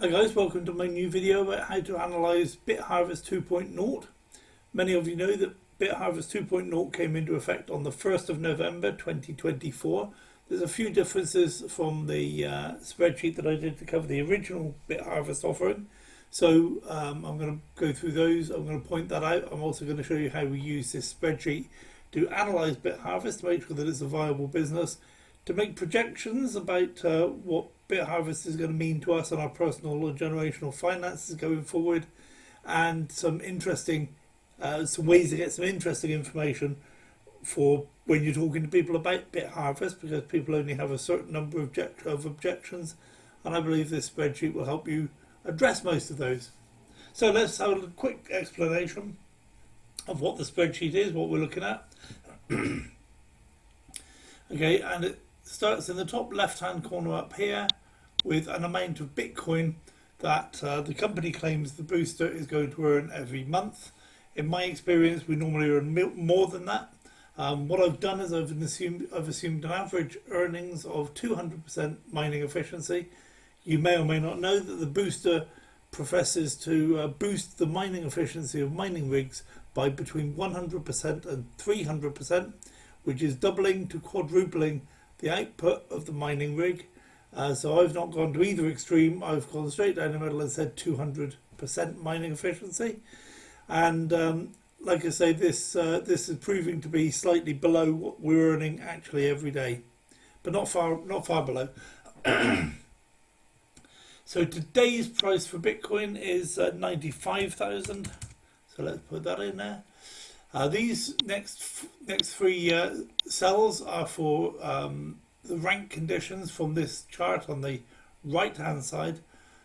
Hi guys, welcome to my new video about how to analyze BitHarvest 2.0. Many of you know that BitHarvest 2.0 came into effect on the 1st of November 2024. There's a few differences from the spreadsheet that I did to cover the original BitHarvest offering. So I'm going to go through those. I'm going to point that out. I'm also going to show you how we use this spreadsheet to analyze BitHarvest to make sure that it's a viable business, to make projections about what BitHarvest is going to mean to us on our personal or generational finances going forward, and some interesting, some ways to get some interesting information for when you're talking to people about BitHarvest, because people only have a certain number of objections, and I believe this spreadsheet will help you address most of those. So let's have a quick explanation of what the spreadsheet is, what we're looking at. Okay, and it starts in the top left hand corner up here with an amount of Bitcoin that the company claims the booster is going to earn every month. In my experience, we normally earn more than that. What I've done is I've assumed an average earnings of 200% mining efficiency. You may or may not know that the booster professes to boost the mining efficiency of mining rigs by between 100% and 300%, which is doubling to quadrupling the output of the mining rig. So I've not gone to either extreme. I've gone straight down the middle and said 200% mining efficiency. And like I say, this is proving to be slightly below what we're earning actually every day, but not far below. So today's price for Bitcoin is 95,000. So let's put that in there. These next three cells are for the rank conditions from this chart on the right hand side.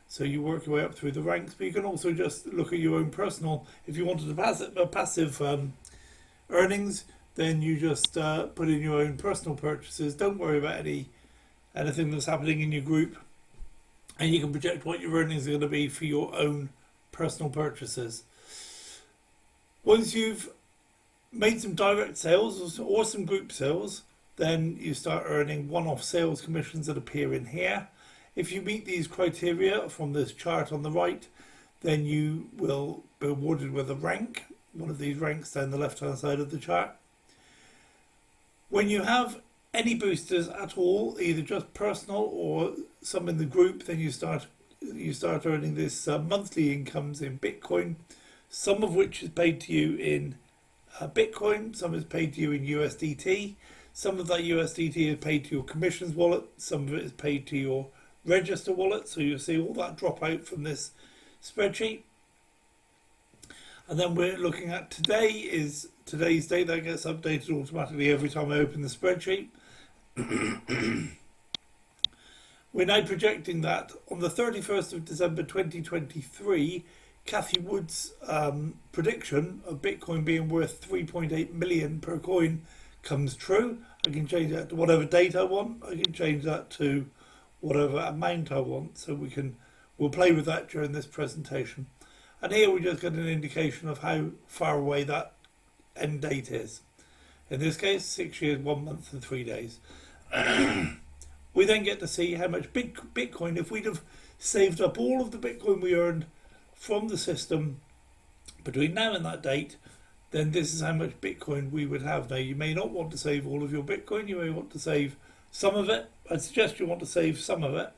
So you work your way up through the ranks, but you can also just look at your own personal. If you wanted a passive earnings, then you just put in your own personal purchases. Don't worry about anything that's happening in your group, and you can project what your earnings are going to be for your own personal purchases. Once you've made some direct sales or some group sales, then you start earning one-off sales commissions that appear in here. If you meet these criteria from this chart on the right, then you will be awarded with a rank, one of these ranks down the left-hand side of the chart. When you have any boosters at all, either just personal or some in the group, then you start earning this monthly incomes in Bitcoin, some of which is paid to you in Bitcoin, some is paid to you in USDT. Some of that USDT is paid to your commissions wallet, some of it is paid to your register wallet. So you'll see all that drop out from this spreadsheet. And then we're looking at today's date. That gets updated automatically every time I open the spreadsheet. We're now projecting that on the 31st of December 2023, Kathy Wood's prediction of Bitcoin being worth 3.8 million per coin comes true. I can change that to whatever date I want. I can change that to whatever amount I want. So we'll play with that during this presentation. And here we just get an indication of how far away that end date is. In this case, 6 years, 1 month and 3 days. We then get to see how much Bitcoin, if we'd have saved up all of the Bitcoin we earned from the system between now and that date, then this is how much Bitcoin we would have. Now, you may not want to save all of your Bitcoin. You may want to save some of it. I'd suggest you want to save some of it.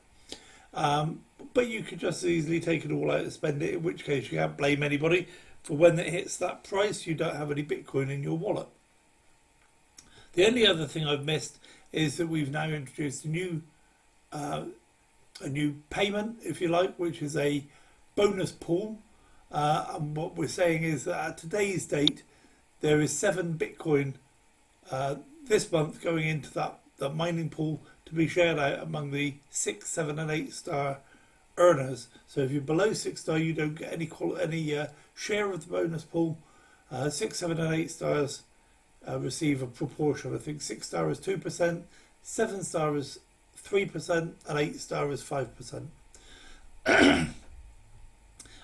But you could just as easily take it all out and spend it, in which case you can't blame anybody for when it hits that price, you don't have any Bitcoin in your wallet. The only other thing I've missed is that we've now introduced a new payment, if you like, which is a bonus pool. And what we're saying is that at today's date, there is 7 Bitcoin this month going into that mining pool to be shared out among the 6, 7 and 8 star earners. So if you're below 6 star, you don't get any share of the bonus pool. 6, 7 and 8 stars receive a proportion. I think 6 star is 2%, 7 star is 3% and 8 star is 5%.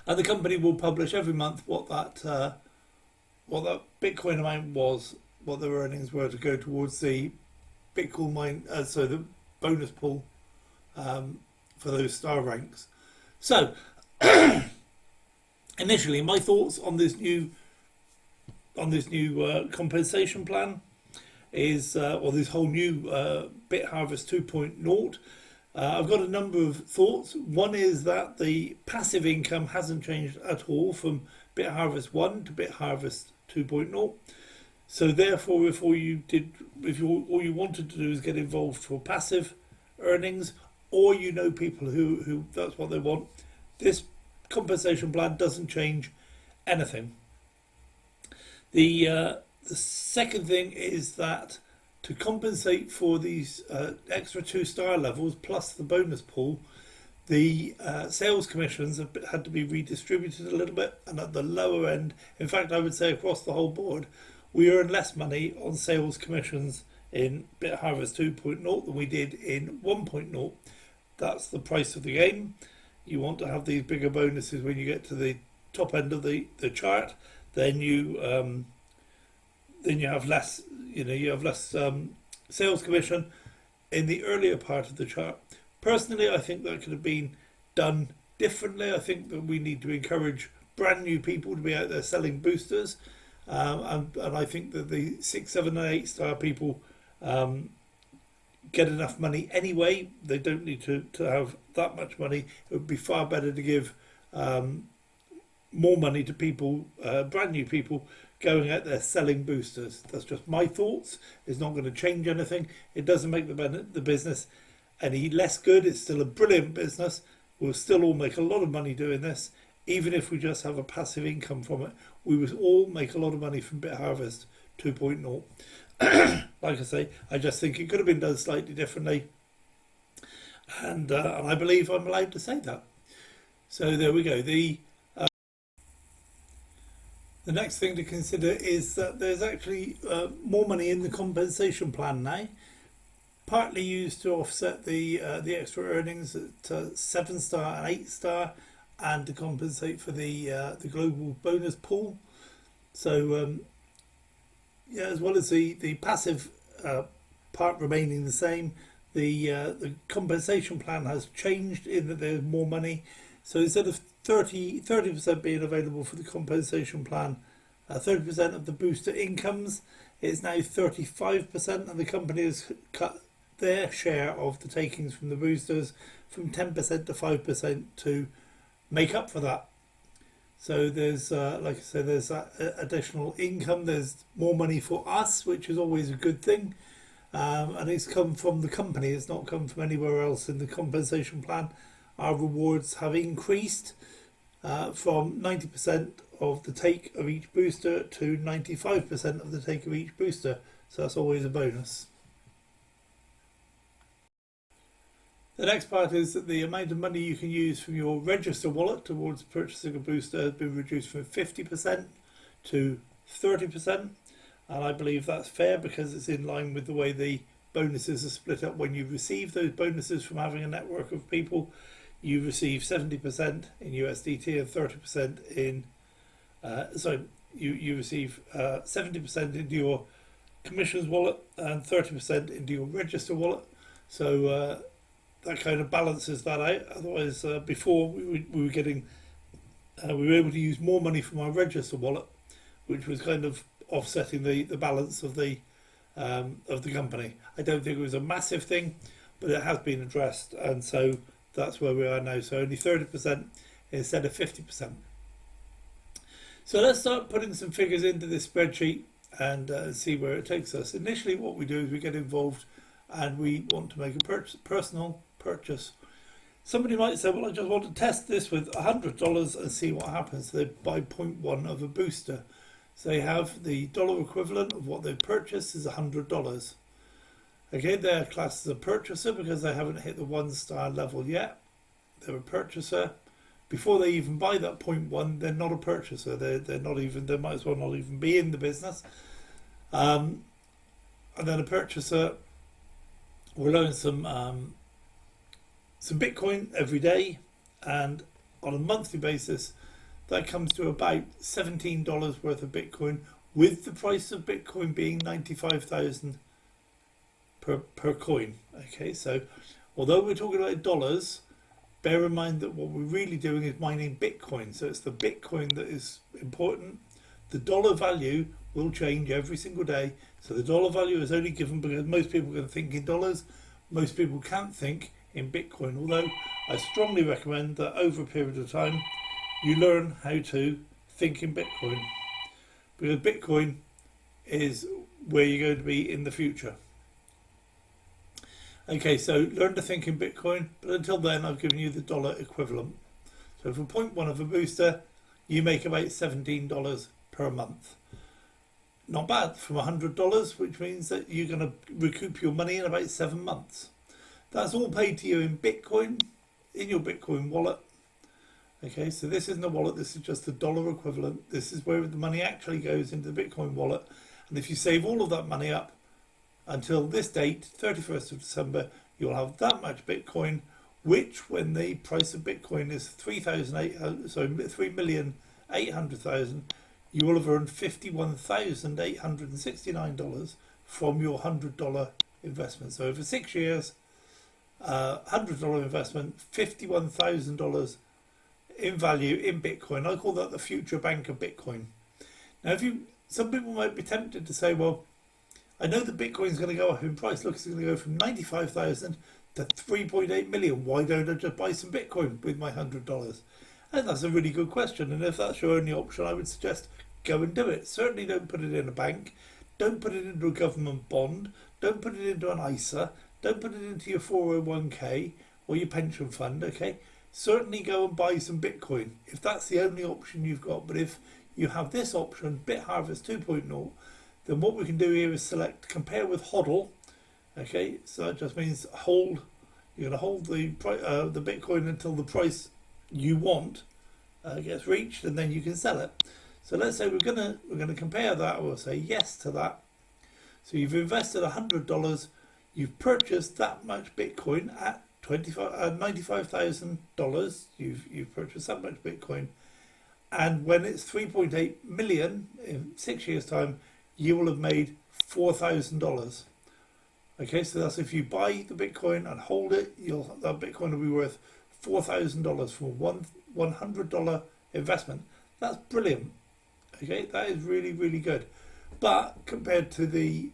And the company will publish every month what that Bitcoin amount was, what their earnings were to go towards the Bitcoin mine, so the bonus pool for those star ranks. So initially, my thoughts on this new compensation plan is, or this whole new BitHarvest 2.0. I've got a number of thoughts. One is that the passive income hasn't changed at all from BitHarvest 1 to BitHarvest 2.0. So therefore, if all you wanted to do is get involved for passive earnings, or you know people who that's what they want, this compensation plan doesn't change anything. The second thing is that to compensate for these extra 2-star levels plus the bonus pool, the sales commissions have had to be redistributed a little bit, and at the lower end, in fact I would say across the whole board, we earn less money on sales commissions in BitHarvest 2.0 than we did in 1.0. That's the price of the game. You want to have these bigger bonuses when you get to the top end of the chart, then you have less, you have less sales commission in the earlier part of the chart. Personally, I think that could have been done differently. I think that we need to encourage brand new people to be out there selling boosters, and I think that the 6, 7 and 8-star people get enough money anyway. They don't need to have that much money. It would be far better to give more money to people, brand new people, going out there selling boosters. That's just my thoughts. It's not going to change anything. It doesn't make the business any less good. It's still a brilliant business. We'll still all make a lot of money doing this. Even if we just have a passive income from it, we will all make a lot of money from BitHarvest 2.0. Like I say, I just think it could have been done slightly differently. And I believe I'm allowed to say that. So there we go. The next thing to consider is that there's actually more money in the compensation plan now, partly used to offset the extra earnings at 7-star and 8-star, and to compensate for the global bonus pool. So yeah, as well as the passive part remaining the same, the compensation plan has changed in that there's more money. So instead of 30% being available for the compensation plan, 30% of the booster incomes, it's now 35%, and the company has cut their share of the takings from the boosters from 10% to 5% to make up for that. So there's, like I said, there's that additional income. There's more money for us, which is always a good thing. And it's come from the company. It's not come from anywhere else in the compensation plan. Our rewards have increased from 90% of the take of each booster to 95% of the take of each booster. So that's always a bonus. The next part is that the amount of money you can use from your register wallet towards purchasing a booster has been reduced from 50% to 30%. And I believe that's fair because it's in line with the way the bonuses are split up. When you receive those bonuses from having a network of people, you receive 70% in USDT and 30% in you receive 70% into your commissions wallet and 30% into your register wallet. So that kind of balances that out. Otherwise, before we were getting, we were able to use more money from our register wallet, which was kind of offsetting the balance of the company. I don't think it was a massive thing, but it has been addressed, and so that's where we are now. So only 30% instead of 50%. So let's start putting some figures into this spreadsheet and see where it takes us. Initially, what we do is we get involved and we want to make a personal purchase. Somebody might say, well, I just want to test this with $100 and see what happens. So they buy 0.1 of a booster. So they have the dollar equivalent of what they've purchased is $100. Again, they're classed as a purchaser because they haven't hit the 1-star level yet. They're a purchaser. Before they even buy that 0.1, they're not a purchaser. They're not even. They might as well not even be in the business. And then a purchaser will earn some Bitcoin every day, and on a monthly basis, that comes to about $17 worth of Bitcoin, with the price of Bitcoin being 95,000 per coin. Okay, so although we're talking about dollars, bear in mind that what we're really doing is mining Bitcoin. So it's the Bitcoin that is important. The dollar value will change every single day. So the dollar value is only given because most people are going to think in dollars. Most people can't think in Bitcoin. Although I strongly recommend that over a period of time, you learn how to think in Bitcoin. Because Bitcoin is where you're going to be in the future. Okay, so learn to think in Bitcoin, but until then I've given you the dollar equivalent. So for 0.1 of a booster, you make about $17 per month. Not bad from $100, which means that you're going to recoup your money in about 7 months. That's all paid to you in Bitcoin, in your Bitcoin wallet. Okay, so this isn't a wallet, this is just the dollar equivalent. This is where the money actually goes into the Bitcoin wallet. And if you save all of that money up until this date, 31st of December, you'll have that much Bitcoin, which when the price of Bitcoin is 3,800,000, you will have earned $51,869 from your $100 investment. So over 6 years, $100 investment, $51,000 in value in Bitcoin. I call that the future bank of Bitcoin. Now, some people might be tempted to say, well, I know that Bitcoin is going to go up in price. Look, it's going to go from 95,000 to 3.8 million. Why don't I just buy some Bitcoin with my $100? And that's a really good question. And if that's your only option, I would suggest go and do it. Certainly don't put it in a bank. Don't put it into a government bond. Don't put it into an ISA. Don't put it into your 401k or your pension fund, okay? Certainly go and buy some Bitcoin if that's the only option you've got. But if you have this option, BitHarvest 2.0, then what we can do here is select compare with HODL. Okay, so that just means hold. You're going to hold the Bitcoin until the price you want gets reached, and then you can sell it. So let's say we're gonna compare that. We'll say yes to that. So you've invested $100. You've purchased that much Bitcoin at $95,000. You've purchased that much Bitcoin, and when it's 3.8 million in 6 years' time, you will have made $4,000. Okay, so that's if you buy the Bitcoin and hold it, that Bitcoin will be worth $4,000 for $100 investment. That's brilliant. Okay, that is really, really good. But compared to the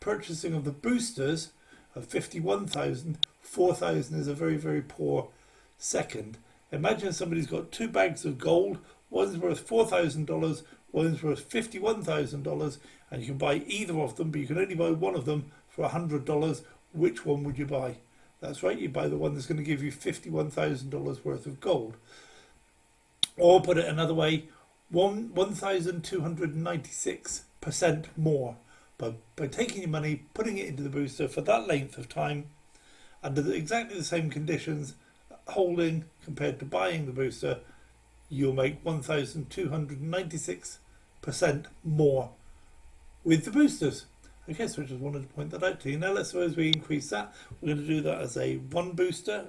purchasing of the boosters of 51,000, 4,000 is a very, very poor second. Imagine somebody's got 2 bags of gold. One's worth $4,000, one's worth $51,000, and you can buy either of them, but you can only buy one of them for $100. Which one would you buy? That's right, you buy the one that's going to give you $51,000 worth of gold. Or put it another way, 1,296% more by taking your money, putting it into the booster for that length of time, under exactly the same conditions, holding compared to buying the booster, you'll make 1,296% more with the boosters. Okay, so I just wanted to point that out to you. Now let's suppose we increase that. We're going to do that as a 1 booster.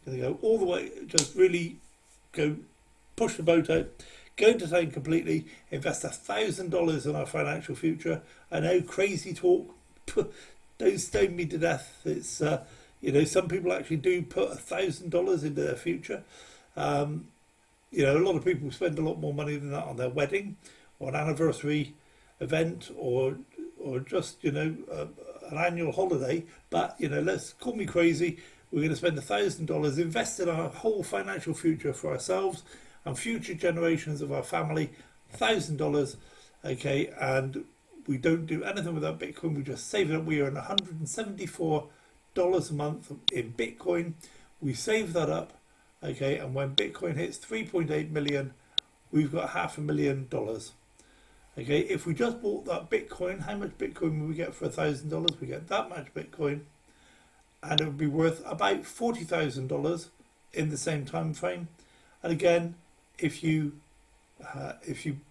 Going to go all the way, just really go push the boat out, go into town completely, invest $1,000 in our financial future. I know, crazy talk. Don't stone me to death. It's some people actually do put $1,000 into their future. A lot of people spend a lot more money than that on their wedding or an anniversary event or just an annual holiday. But let's call me crazy. We're going to spend $1,000, invest in our whole financial future for ourselves and future generations of our family. $1,000, okay, and we don't do anything with that Bitcoin. We just save it up. We earn $174 a month in Bitcoin. We save that up, okay, and when Bitcoin hits 3.8 million, we've got $500,000. Okay, if we just bought that Bitcoin, how much Bitcoin will we get for $1,000? We get that much Bitcoin, and it would be worth about $40,000 in the same time frame. And again, if you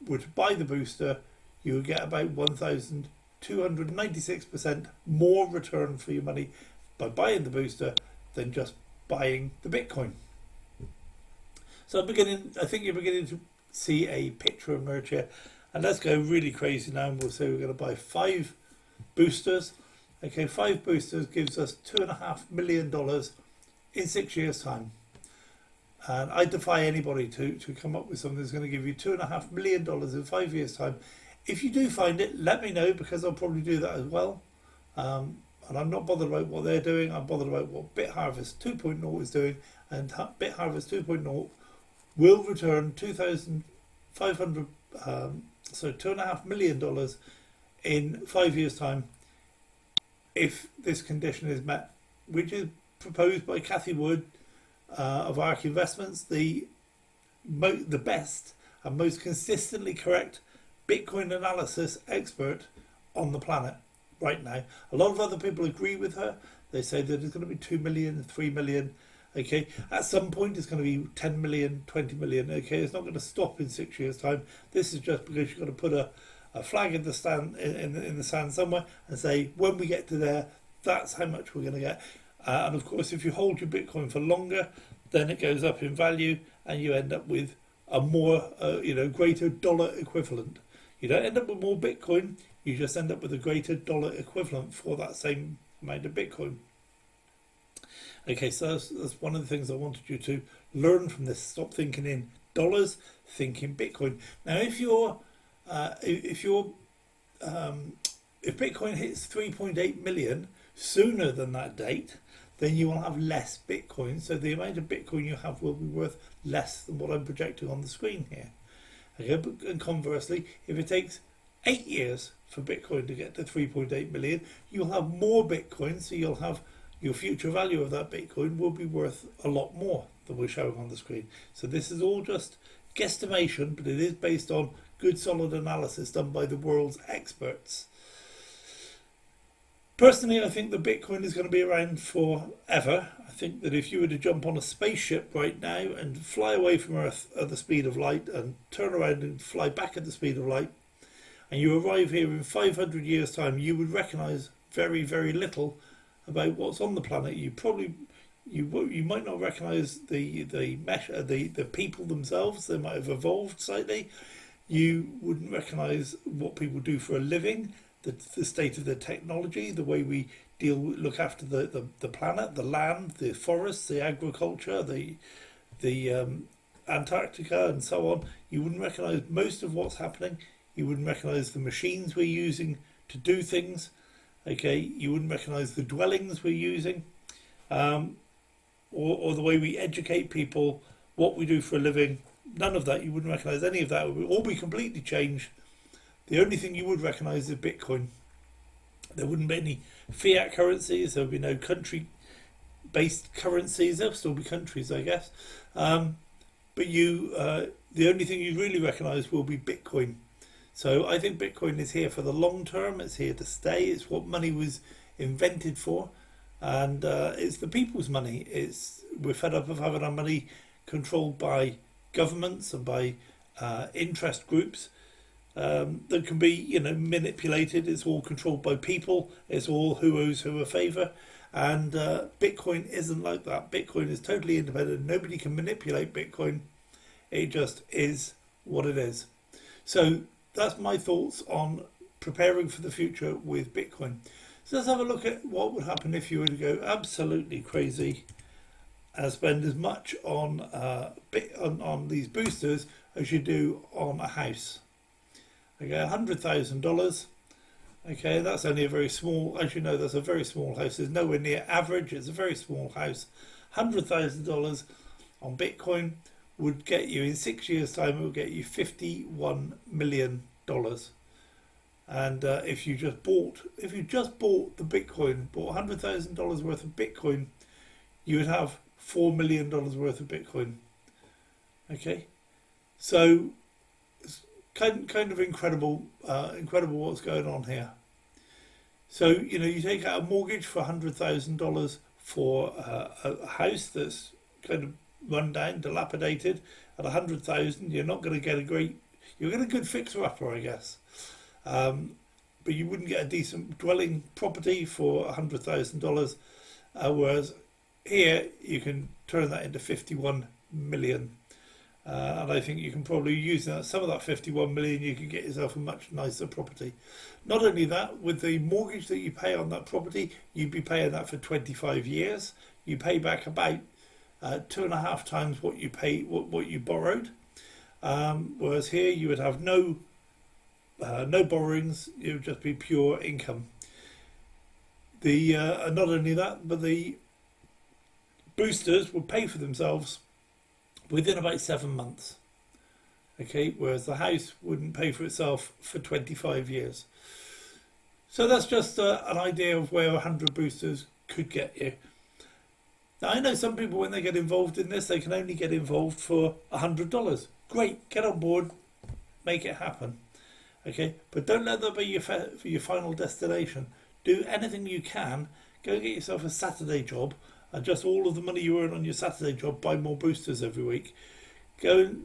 were to buy the booster, you would get about 1,296% more return for your money by buying the booster than just buying the Bitcoin. So I think you're beginning to see a picture emerge here. And let's go really crazy now, and we'll say we're going to buy 5 boosters. Okay, 5 boosters gives us $2.5 million in 6 years' time. And I defy anybody to come up with something that's going to give you $2.5 million in 5 years' time. If you do find it, let me know, because I'll probably do that as well. And I'm not bothered about what they're doing. I'm bothered about what BitHarvest 2.0 is doing. And BitHarvest 2.0 will return $2.5 million in 5 years' time if this condition is met, which is proposed by Cathy Wood of ARK Investments, the best and most consistently correct Bitcoin analysis expert on the planet right now. A lot of other people agree with her. They say that it's going to be 2 million, 3 million. Okay, at some point it's going to be 10 million, 20 million. Okay, it's not going to stop in 6 years' time. This is just because you've got to put a flag in the stand in the sand somewhere and say, when we get to there, that's how much we're going to get. And of course, if you hold your Bitcoin for longer, then it goes up in value, and you end up with a more, greater dollar equivalent. You don't end up with more Bitcoin. You just end up with a greater dollar equivalent for that same amount of Bitcoin. Okay, so that's one of the things I wanted you to learn from this. Stop thinking in dollars, think in Bitcoin. Now, if Bitcoin hits 3.8 million sooner than that date, then you will have less Bitcoin. So the amount of Bitcoin you have will be worth less than what I'm projecting on the screen here. Okay, but, and conversely, if it takes 8 years for Bitcoin to get to 3.8 million, you'll have more Bitcoin, so you'll have your future value of that Bitcoin will be worth a lot more than we're showing on the screen. So this is all just guesstimation, but it is based on good solid analysis done by the world's experts. Personally, I think that Bitcoin is going to be around forever. I think that if you were to jump on a spaceship right now and fly away from Earth at the speed of light and turn around and fly back at the speed of light, and you arrive here in 500 years' time, you would recognise very, very little about what's on the planet. You might not recognise the people themselves. They might have evolved slightly. You wouldn't recognise what people do for a living, the state of the technology, the way we look after the planet, the land, the forests, the agriculture, the Antarctica, and so on. You wouldn't recognise most of what's happening. You wouldn't recognise the machines we're using to do things. Okay, you wouldn't recognise the dwellings we're using, or the way we educate people, what we do for a living. None of that. You wouldn't recognise any of that. It would all be completely changed. The only thing you would recognise is Bitcoin. There wouldn't be any fiat currencies. There would be no country-based currencies. There'll still be countries, I guess. But the only thing you'd really recognise will be Bitcoin. So I think Bitcoin is here for the long term. It's here to stay. It's what money was invented for, and it's the people's money. We're fed up of having our money controlled by governments and by interest groups that can be, manipulated. It's all controlled by people. It's all who owes who a favour, and Bitcoin isn't like that. Bitcoin is totally independent. Nobody can manipulate Bitcoin. It just is what it is. So that's my thoughts on preparing for the future with Bitcoin. So let's have a look at what would happen if you were to go absolutely crazy and spend as much on these boosters as you do on a house. Okay, $100,000. Okay, that's only a very small, as you know, that's a very small house. It's nowhere near average. It's a very small house. $100,000 on Bitcoin would get you, in 6 years' time, it would get you $51 million. And if you just bought the Bitcoin, bought $100,000 worth of Bitcoin, you would have $4 million worth of Bitcoin. Okay, so it's kind of incredible what's going on here. So you take out a mortgage for $100,000 for a house that's kind of run down, dilapidated. At $100,000, you're not going to get you'll get a good fixer-upper, I guess. But you wouldn't get a decent dwelling property for $100,000. Whereas here, you can turn that into 51 million. And I think you can probably use some of that 51 million, you can get yourself a much nicer property. Not only that, with the mortgage that you pay on that property, you'd be paying that for 25 years. You pay back about 2.5 times what you pay, what you borrowed. Whereas here you would have no borrowings; it would just be pure income. And not only that, but the boosters will pay for themselves within about 7 months. Okay, whereas the house wouldn't pay for itself for 25 years. So that's just an idea of where 100 boosters could get you. Now, I know some people, when they get involved in this, they can only get involved for $100. Great, get on board, make it happen. Okay, but don't let that be your final destination. Do anything you can. Go get yourself a Saturday job, and just all of the money you earn on your Saturday job, buy more boosters every week. Go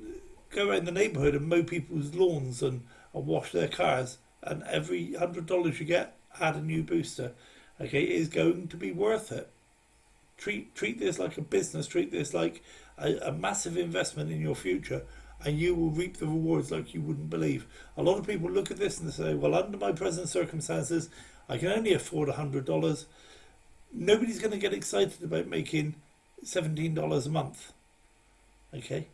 around the neighbourhood and mow people's lawns and wash their cars, and every $100 you get, add a new booster. Okay, it is going to be worth it. Treat this like a business. Treat this like a massive investment in your future, and you will reap the rewards like you wouldn't believe. A lot of people look at this and they say, well, under my present circumstances, I can only afford $100. Nobody's going to get excited about making $17 a month. Okay,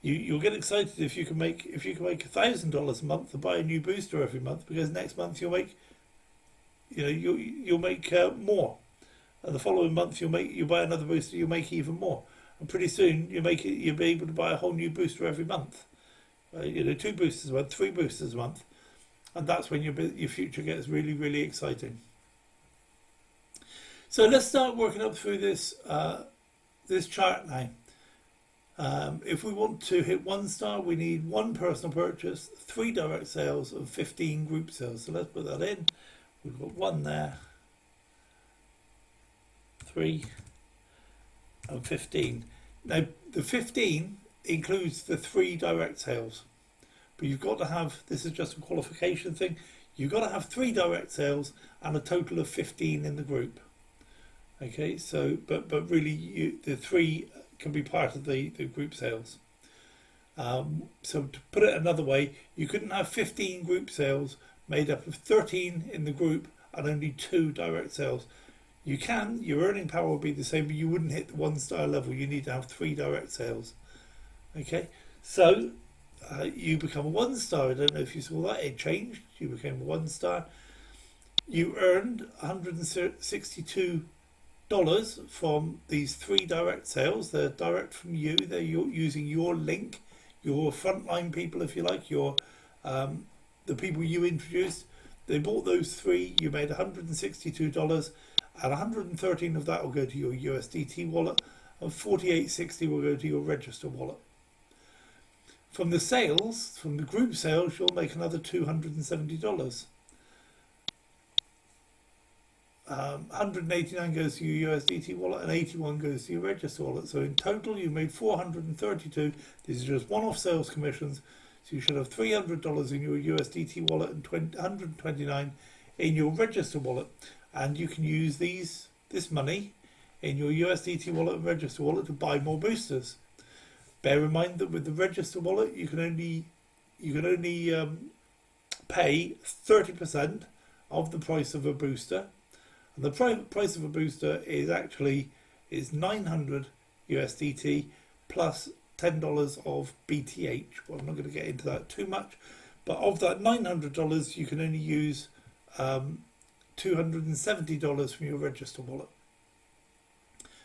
you'll get excited if you can make $1,000 a month and buy a new booster every month, because next month you'll make more, and the following month you buy another booster, you'll make even more, and pretty soon you'll be able to buy a whole new booster every month. 2 boosters a month, 3 boosters a month, and that's when your future gets really, really exciting. So let's start working up through this chart now. If we want to hit 1 star, we need 1 personal purchase, 3 direct sales, and 15 group sales. So let's put that in. We've got 1 there, 3, and 15. Now, the 15 includes the 3 direct sales, but you've got to have, this is just a qualification thing, you've got to have 3 direct sales and a total of 15 in the group. Okay, so but really the 3 can be part of the group sales. So to put it another way, you couldn't have 15 group sales made up of 13 in the group and only 2 direct sales. You can, your earning power will be the same, but you wouldn't hit the 1 star level. You need to have 3 direct sales. Okay, so you become a 1 star. I don't know if you saw that, it changed. You became a 1 star. You earned $162 from these 3 direct sales. They're direct from you. They're using your link, your frontline people, if you like, your the people you introduced. They bought those 3. You made $162, and 113 of that will go to your USDT wallet, and 48.60 will go to your register wallet. From the sales, from the group sales, you'll make another $270. 189 goes to your USDT wallet, and 81 goes to your register wallet. So in total, you made 432. These are just one-off sales commissions. So you should have $300 in your USDT wallet and 129 in your register wallet. And you can use this money in your USDT wallet and register wallet to buy more boosters. Bear in mind that with the register wallet, you can only pay 30% of the price of a booster. And the price of a booster is 900 USDT plus $10 of BTH. Well, I'm not going to get into that too much, but of that $900, you can only use $270 from your register wallet.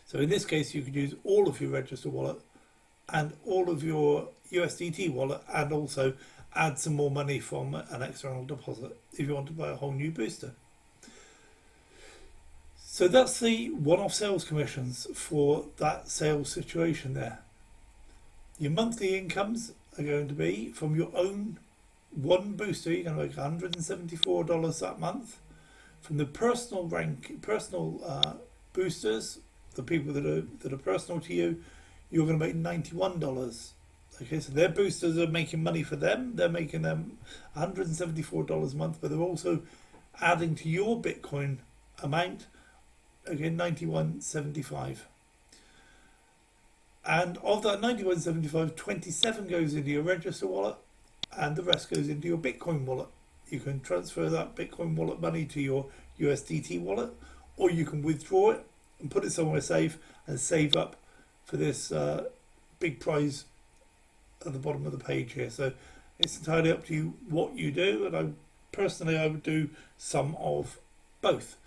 So in this case, you could use all of your register wallet and all of your USDT wallet, and also add some more money from an external deposit if you want to buy a whole new booster. So that's the one-off sales commissions for that sales situation there. Your monthly incomes are going to be from your own 1 booster. You're going to make $174 that month. From the personal boosters, the people that are personal to you, you're going to make $91. Okay, so their boosters are making money for them. They're making them $174 a month, but they're also adding to your Bitcoin amount, again, $91.75. And of that $91.75, 27 goes into your register wallet, and the rest goes into your Bitcoin wallet. You can transfer that Bitcoin wallet money to your USDT wallet, or you can withdraw it and put it somewhere safe and save up for this big prize at the bottom of the page here. So it's entirely up to you what you do, and I would do some of both.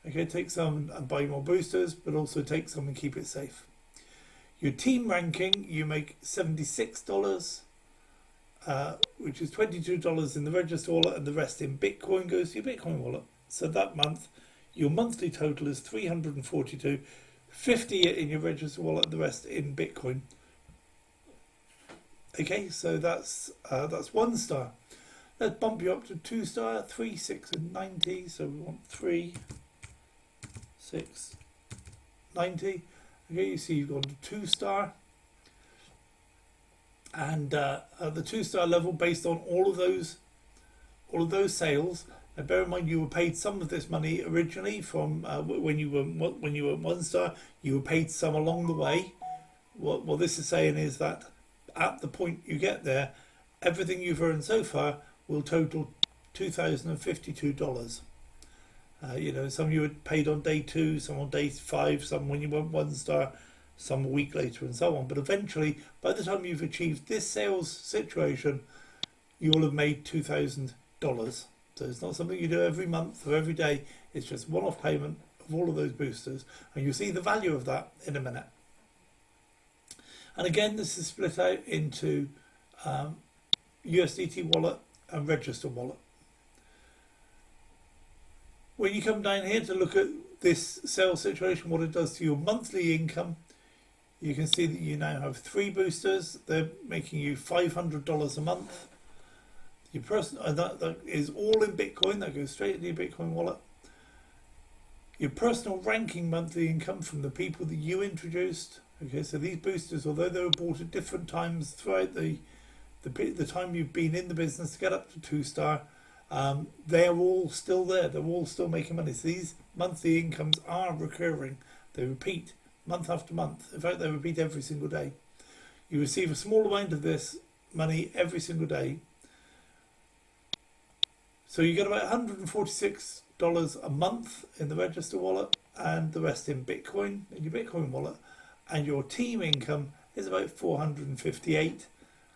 Okay, take some and buy more boosters, but also take some and keep it safe. Your team ranking, you make $76, which is $22 in the register wallet, and the rest in Bitcoin goes to your Bitcoin wallet. So that month, your monthly total is $342, $50 in your register wallet, and the rest in Bitcoin. Okay, so that's 1 star. Let's bump you up to 2 star, 3, 6, and 90. So we want 3, 6, 90. Okay, you see you've gone to 2 star. And at the 2 star level, based on all of those sales, and bear in mind you were paid some of this money originally from when you were 1 star. You were paid some along the way. What this is saying is that at the point you get there, everything you've earned so far will total $2,052. Some you were paid on day 2, some on day 5, some when you went 1 star, some a week later, and so on. But eventually, by the time you've achieved this sales situation, you will have made $2,000. So it's not something you do every month or every day. It's just one-off payment of all of those boosters, and you'll see the value of that in a minute. And again, this is split out into USDT wallet and register wallet. When you come down here to look at this sales situation, what it does to your monthly income, you can see that you now have 3 boosters. They're making you $500 a month. Your that is all in Bitcoin. That goes straight into your Bitcoin wallet. Your personal ranking monthly income from the people that you introduced. Okay, so these boosters, although they were bought at different times throughout the time you've been in the business to get up to 2 star, they're all still there. They're all still making money. So these monthly incomes are recurring. They repeat month after month. In fact, they repeat every single day. You receive a small amount of this money every single day. So you get about $146 a month in the register wallet, and the rest in Bitcoin, in your Bitcoin wallet. And your team income is about $458,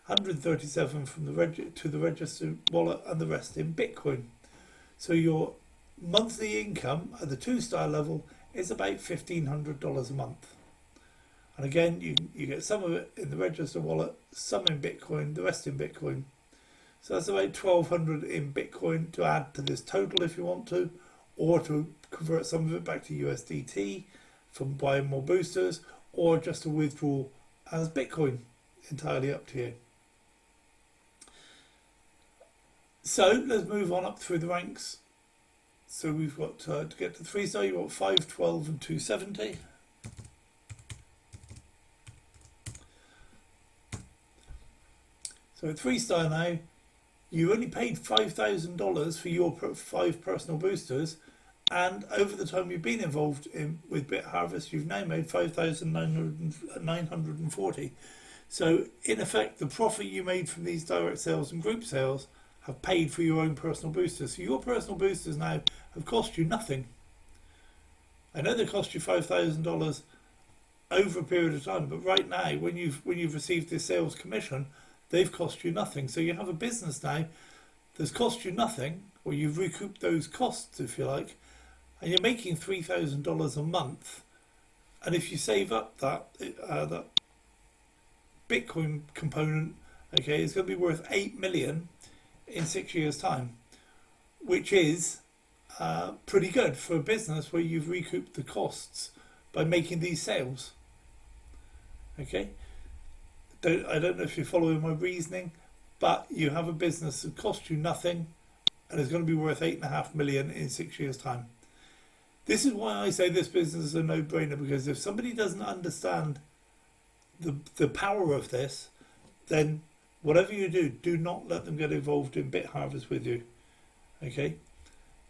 $137 from the register wallet, and the rest in Bitcoin. So your monthly income at the 2 star level is about $1,500 a month. And again, you get some of it in the register wallet, some in Bitcoin, the rest in Bitcoin. So that's about $1,200 in Bitcoin to add to this total if you want to, or to convert some of it back to USDT from buying more boosters, or just to withdraw as Bitcoin. Entirely up to you. So let's move on up through the ranks. So we've got to get to 3 star, you've got 5, 12, and 270. So at 3 star now, you only paid $5,000 for your 5 personal boosters, and over the time you've been involved with BitHarvest, you've now made $5,940. So in effect, the profit you made from these direct sales and group sales have paid for your own personal boosters. So your personal boosters now have cost you nothing. I know they cost you $5,000 over a period of time, but right now, when you've received this sales commission, they've cost you nothing. So you have a business now that's cost you nothing, or you've recouped those costs, if you like, and you're making $3,000 a month. And if you save up that Bitcoin component, okay, it's going to be worth 8 million in 6 years' time, which is pretty good for a business where you've recouped the costs by making these sales. Okay, I don't know if you're following my reasoning, but you have a business that costs you nothing and is going to be worth 8.5 million in 6 years' time. This is why I say this business is a no-brainer, because if somebody doesn't understand the power of this, then whatever you do, do not let them get involved in BitHarvest with you. Okay?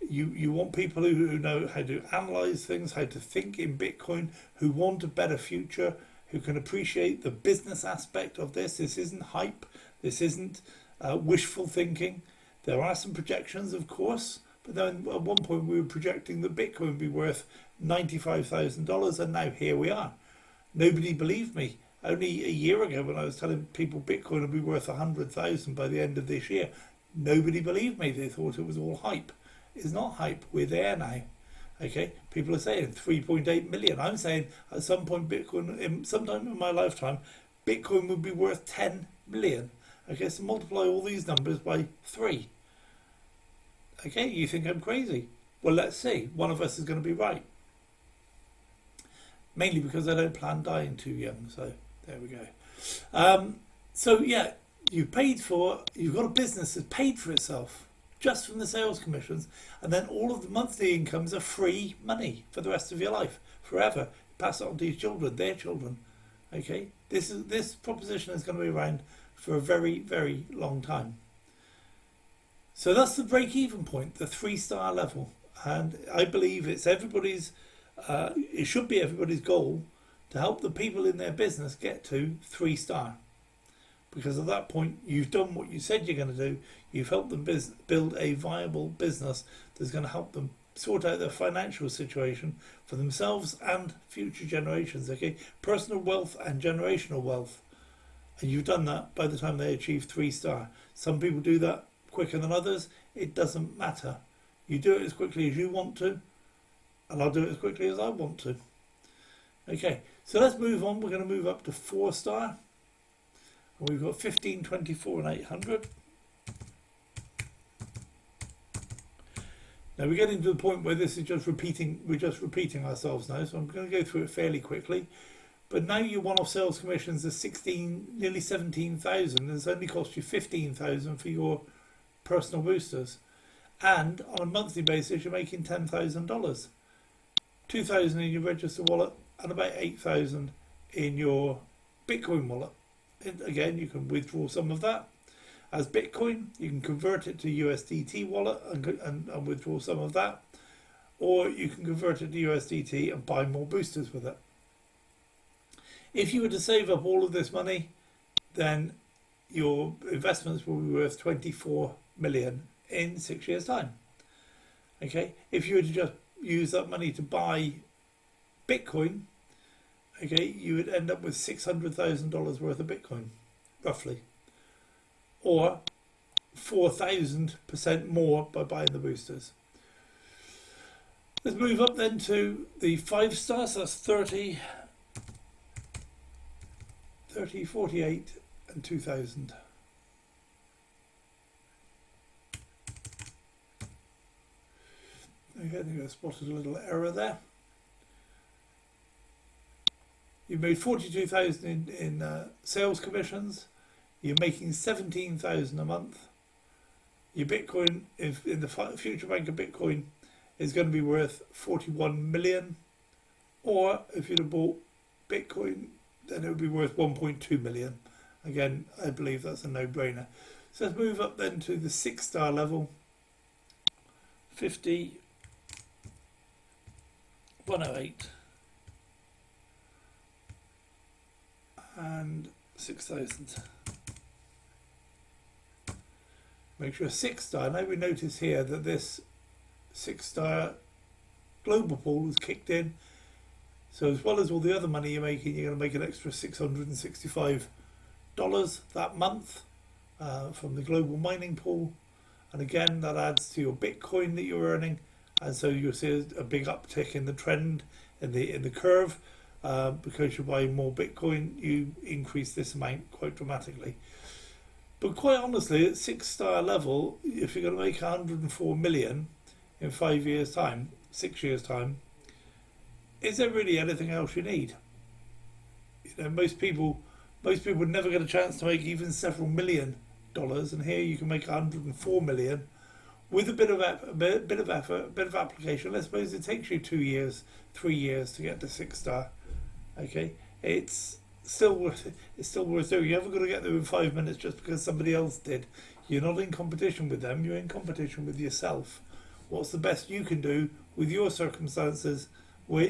You want people who know how to analyze things, how to think in Bitcoin, who want a better future, who can appreciate the business aspect of this. This isn't hype. This isn't wishful thinking. There are some projections, of course, but then at one point we were projecting that Bitcoin would be worth $95,000, and now here we are. Nobody believed me. Only a year ago, when I was telling people Bitcoin would be worth 100,000 by the end of this year, nobody believed me. They thought it was all hype. It's not hype. We're there now. Okay, people are saying 3.8 million. I'm saying at some point Bitcoin, sometime in my lifetime, Bitcoin would be worth 10 million. Okay, so multiply all these numbers by 3. Okay, you think I'm crazy? Well, let's see. One of us is going to be right. Mainly because I don't plan dying too young. So there we go. So yeah, you've got a business that's paid for itself just from the sales commissions, and then all of the monthly incomes are free money for the rest of your life, forever. Pass it on to your children, their children. Okay, this proposition is going to be around for a very, very long time. So that's the break-even point, the 3-star level, and I believe it's everybody's. It should be everybody's goal to help the people in their business get to 3-star. Because at that point, you've done what you said you're going to do. You've helped them build a viable business that's going to help them sort out their financial situation for themselves and future generations. Okay, personal wealth and generational wealth. And you've done that by the time they achieve 3-star. Some people do that quicker than others. It doesn't matter. You do it as quickly as you want to, and I'll do it as quickly as I want to. Okay, so let's move on. We're going to move up to 4-star. We've got 15, 24 and 800. Now we're getting to the point where this is just repeating, we're just repeating ourselves now, so I'm going to go through it fairly quickly. But now your one-off sales commissions are 16, nearly 17,000, and it's only cost you 15,000 for your personal boosters. And on a monthly basis, you're making $10,000. 2,000 in your register wallet and about 8,000 in your Bitcoin wallet. And again, you can withdraw some of that as Bitcoin. You can convert it to USDT wallet and withdraw some of that, or you can convert it to USDT and buy more boosters with it. If you were to save up all of this money, then your investments will be worth 24 million in 6 years' time. Okay, if you were to just use that money to buy Bitcoin, okay, you would end up with $600,000 worth of Bitcoin, roughly, or 4,000% more by buying the boosters. Let's move up then to the 5-star. So that's 30, 48, and 2,000. Okay, I think I spotted a little error there. You made 42,000 in sales commissions. You're making 17,000 a month. Your Bitcoin, if in the future bank of Bitcoin, is going to be worth 41 million. Or if you'd have bought Bitcoin, then it would be worth 1.2 million. Again, I believe that's a no-brainer. So let's move up then to the 6-star level. 50, 108. And 6,000. Make sure 6-star. Now we notice here that this 6-star global pool is kicked in. So as well as all the other money you're making, you're going to make an extra $665 that month from the global mining pool. And again, that adds to your Bitcoin that you're earning. And so you'll see a big uptick in the trend in the curve. Because you're buying more Bitcoin, you increase this amount quite dramatically. But quite honestly, at 6-star level, if you're going to make 104 million in 5 years' time, 6 years' time, is there really anything else you need? You know, most people would never get a chance to make even several $1 million, and here you can make 104 million with a bit of effort, a bit of application. Let's suppose it takes you 2 years, 3 years to get to 6-star. Okay, it's still worth doing. You haven't got to get there in 5 minutes just because somebody else did. You're not in competition with them, you're in competition with yourself. What's the best you can do with your circumstances,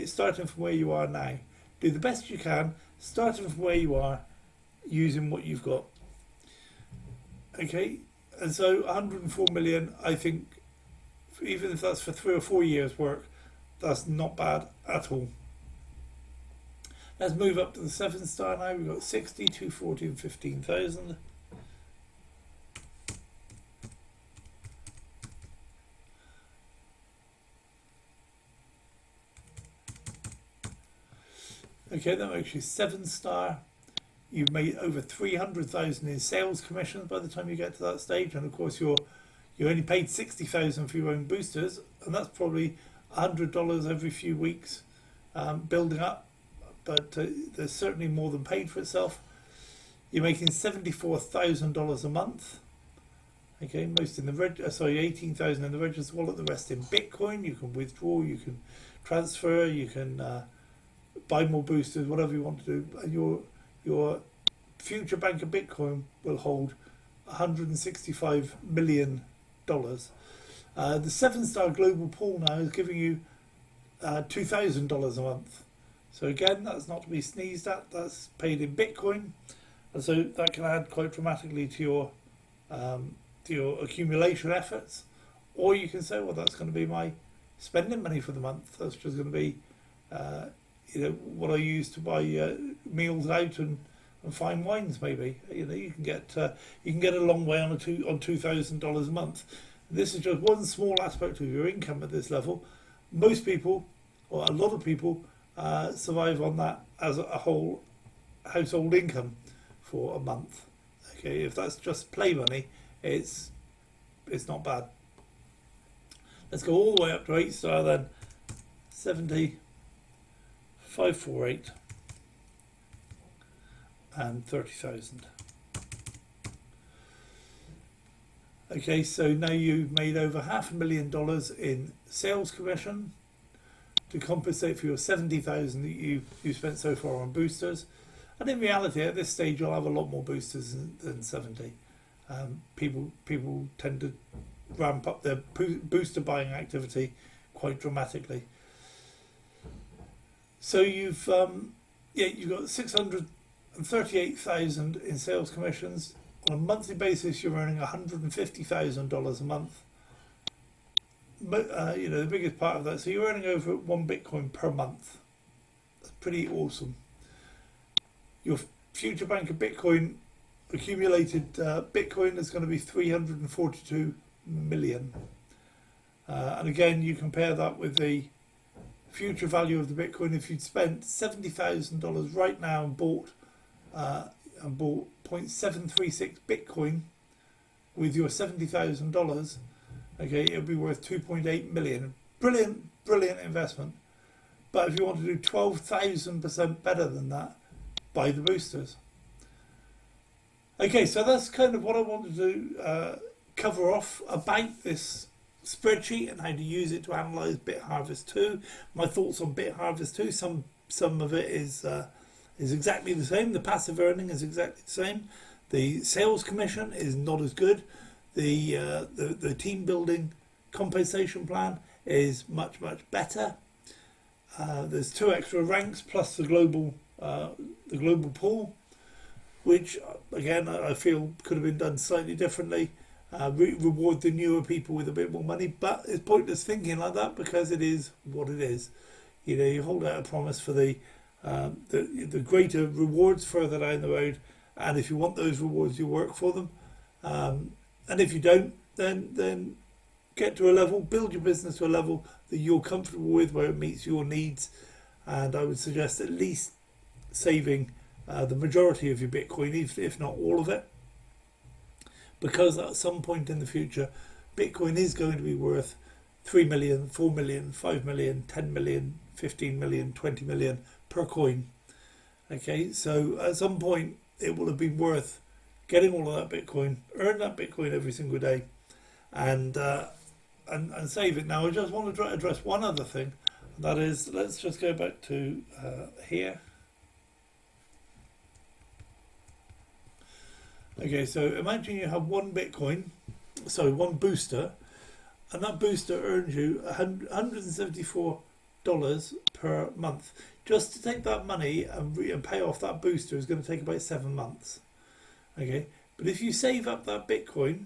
starting from where you are now? Do the best you can, starting from where you are, using what you've got. Okay, and so 104 million, I think, even if that's for 3 or 4 years' work, that's not bad at all. Let's move up to the 7-star now. We've got 60, 240 and 15,000. Okay, that makes you 7-star. You've made over 300,000 in sales commissions by the time you get to that stage, and of course you only paid 60,000 for your own boosters, and that's probably $100 every few weeks, building up. But there's certainly more than paid for itself. You're making $74,000 a month. Okay, most in the 18,000 in the register wallet, the rest in Bitcoin. You can withdraw, you can transfer, you can buy more boosters, whatever you want to do. And your future bank of Bitcoin will hold $165 million. The 7-star global pool now is giving you $2,000 a month. So again, that's not to be sneezed at. That's paid in Bitcoin, and so that can add quite dramatically to your accumulation efforts. Or you can say, well, that's going to be my spending money for the month. That's just going to be what I use to buy meals out and fine wines. Maybe you can get a long way on $2,000 a month. This is just one small aspect of your income at this level. Most people, or a lot of people, survive on that as a whole household income for a month. Okay, if that's just play money, it's not bad. Let's go all the way up to 8-star then. 70, 548 and 30,000. Okay, so now you've made over $500,000 in sales commission to compensate for your 70,000 that you've spent so far on boosters. And in reality, at this stage, you'll have a lot more boosters than 70. People tend to ramp up their booster buying activity quite dramatically. So you've got 638,000 in sales commissions. On a monthly basis, you're earning $150,000 a month. But the biggest part of that, so you're earning over 1 Bitcoin per month. That's pretty awesome. Your future bank of Bitcoin accumulated Bitcoin is going to be 342 million. And again, you compare that with the future value of the Bitcoin. If you'd spent $70,000 right now and bought 0.736 Bitcoin with your $70,000, okay, it'll be worth 2.8 million. Brilliant investment. But if you want to do 12,000% better than that, buy the boosters. Okay, so that's kind of what I wanted to cover off about this spreadsheet and how to use it to analyze BitHarvest 2. My thoughts on BitHarvest 2. Some of it is exactly the same. The passive earning is exactly the same. The sales commission is not as good. The team building compensation plan is much better. There's 2 extra ranks plus the global pool, which again I feel could have been done slightly differently. Reward the newer people with a bit more money, but it's pointless thinking like that because it is what it is. You hold out a promise for the greater rewards further down the road, and if you want those rewards, you work for them. And if you don't, then get to a level, build your business to a level that you're comfortable with, where it meets your needs. And I would suggest at least saving the majority of your Bitcoin, if not all of it, because at some point in the future, Bitcoin is going to be worth 3 million, 4 million, 5 million, 10 million, 15 million, 20 million per coin. Okay, so at some point it will have been worth getting all of that Bitcoin, earn that Bitcoin every single day, and save it. Now I just want to address one other thing, and that is, let's just go back to here. Okay, so imagine you have 1 Bitcoin, so 1 booster, and that booster earns you $174 per month. Just to take that money and pay off that booster is going to take about 7 months. Okay, but if you save up that Bitcoin,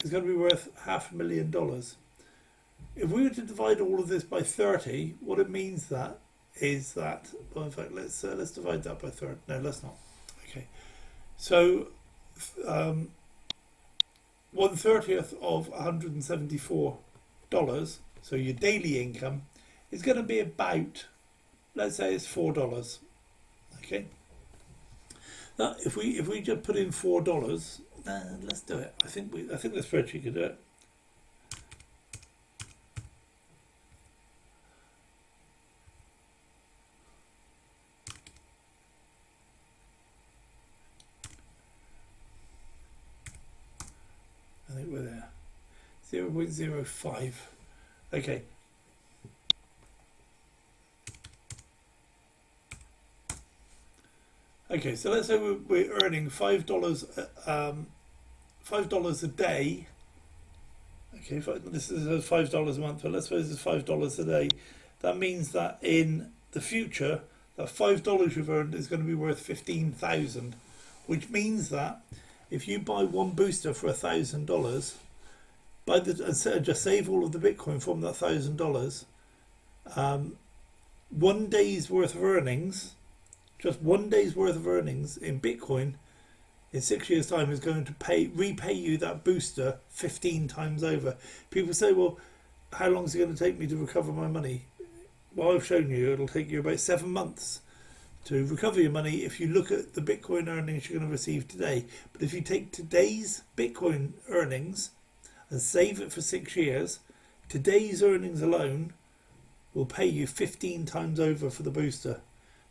it's going to be worth $500,000. If we were to divide all of this by 30, what it means that is that, well, in fact, let's divide that by third. No, let's not. Okay, so 1/30th of $174, so your daily income is going to be about, let's say it's $4. Okay, now if we just put in $4, let's do it. I think the spreadsheet can do it. I think we're there. 0.05. Okay. Okay, so let's say we're earning $5 $5 a day. Okay, this is $5 a month, but let's suppose it's $5 a day. That means that in the future, that $5 you've earned is going to be worth 15,000, which means that if you buy one booster for $1,000, just save all of the Bitcoin from that $1,000, 1 day's worth of earnings, just 1 day's worth of earnings in Bitcoin in 6 years' time is going to repay you that booster 15 times over. People say, well, how long is it going to take me to recover my money? Well, I've shown you it'll take you about 7 months to recover your money if you look at the Bitcoin earnings you're going to receive today. But if you take today's Bitcoin earnings and save it for 6 years, today's earnings alone will pay you 15 times over for the booster.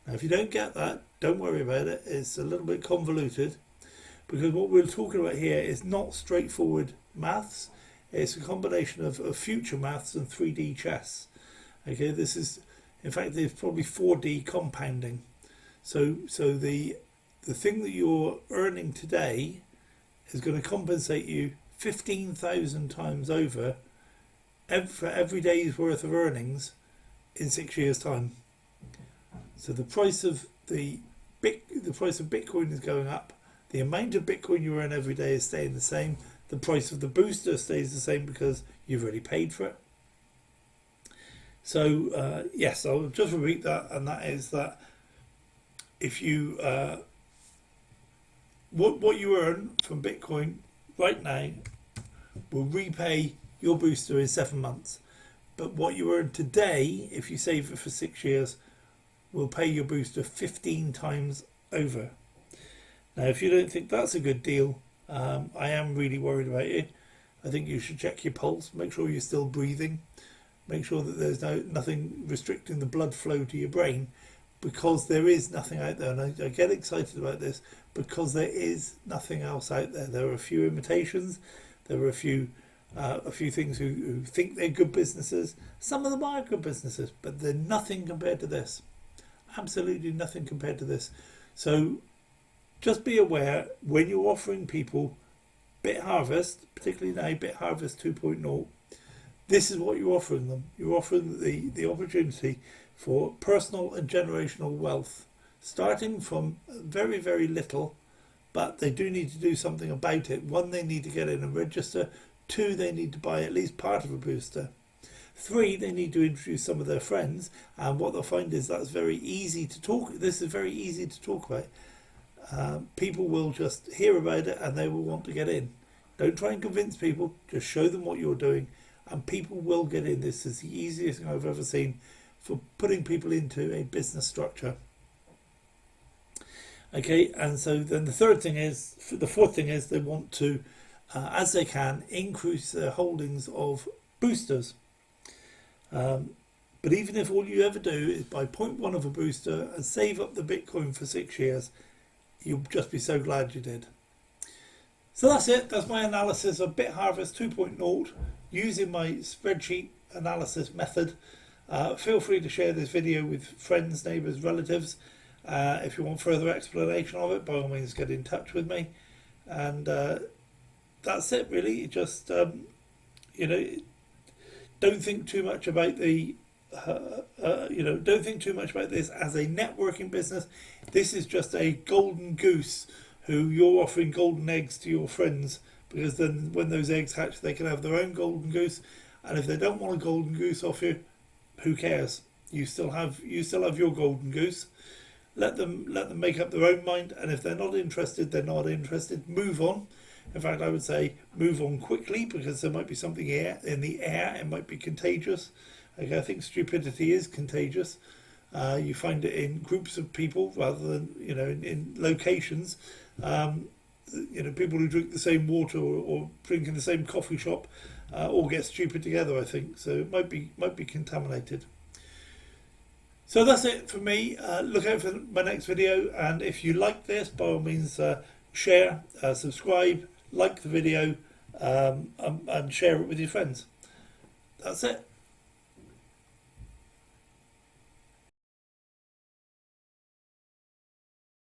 Now, if you don't get that, don't worry about it. It's a little bit convoluted, because what we're talking about here is not straightforward maths. It's a combination of future maths and 3D chess. Okay, this is, in fact, there's probably 4D compounding. So the thing that you're earning today is going to compensate you 15,000 times over for every day's worth of earnings in 6 years' time. So the price of Bitcoin is going up. The amount of Bitcoin you earn every day is staying the same. The price of the booster stays the same because you've already paid for it. So yes, I'll just repeat that, and that is that if you what you earn from Bitcoin right now will repay your booster in 7 months, but what you earn today, if you save it for 6 years, will pay your booster 15 times over. Now, if you don't think that's a good deal, I am really worried about you. I think you should check your pulse, make sure you're still breathing, make sure that there's nothing restricting the blood flow to your brain, because there is nothing out there. And I get excited about this because there is nothing else out there. There are a few imitations, there are a few things who think they're good businesses. Some of them are good businesses, but they're nothing compared to this. Absolutely nothing compared to this. So just be aware when you're offering people BitHarvest, particularly now BitHarvest 2.0, this is what you're offering them. You're offering the opportunity for personal and generational wealth, starting from very, very little, but they do need to do something about it. 1, they need to get in and register. 2, they need to buy at least part of a booster. 3, they need to introduce some of their friends, and what they'll find is that's very easy to talk. This is very easy to talk about. People will just hear about it and they will want to get in. Don't try and convince people, just show them what you're doing and people will get in. This is the easiest thing I've ever seen for putting people into a business structure. Okay, and so then the fourth thing is they want to, as they can, increase their holdings of boosters. But even if all you ever do is buy 0.1 of a booster and save up the Bitcoin for 6 years, you'll just be so glad you did. So that's it. That's my analysis of BitHarvest 2.0 using my spreadsheet analysis method. Feel free to share this video with friends, neighbours, relatives. If you want further explanation of it, by all means get in touch with me. And that's it really. Just don't think too much about don't think too much about this as a networking business. This is just a golden goose who you're offering golden eggs to your friends, because then when those eggs hatch they can have their own golden goose, and if they don't want a golden goose off you, who cares? You still have your golden goose. Let them make up their own mind, and if they're not interested, they're not interested. Move on. In fact, I would say move on quickly, because there might be something in the air. It might be contagious. Okay, I think stupidity is contagious. You find it in groups of people rather than in locations. People who drink the same water or drink in the same coffee shop all get stupid together, I think. So it might be contaminated. So that's it for me. Look out for my next video, and if you like this, by all means share, subscribe, like the video, and share it with your friends. That's it.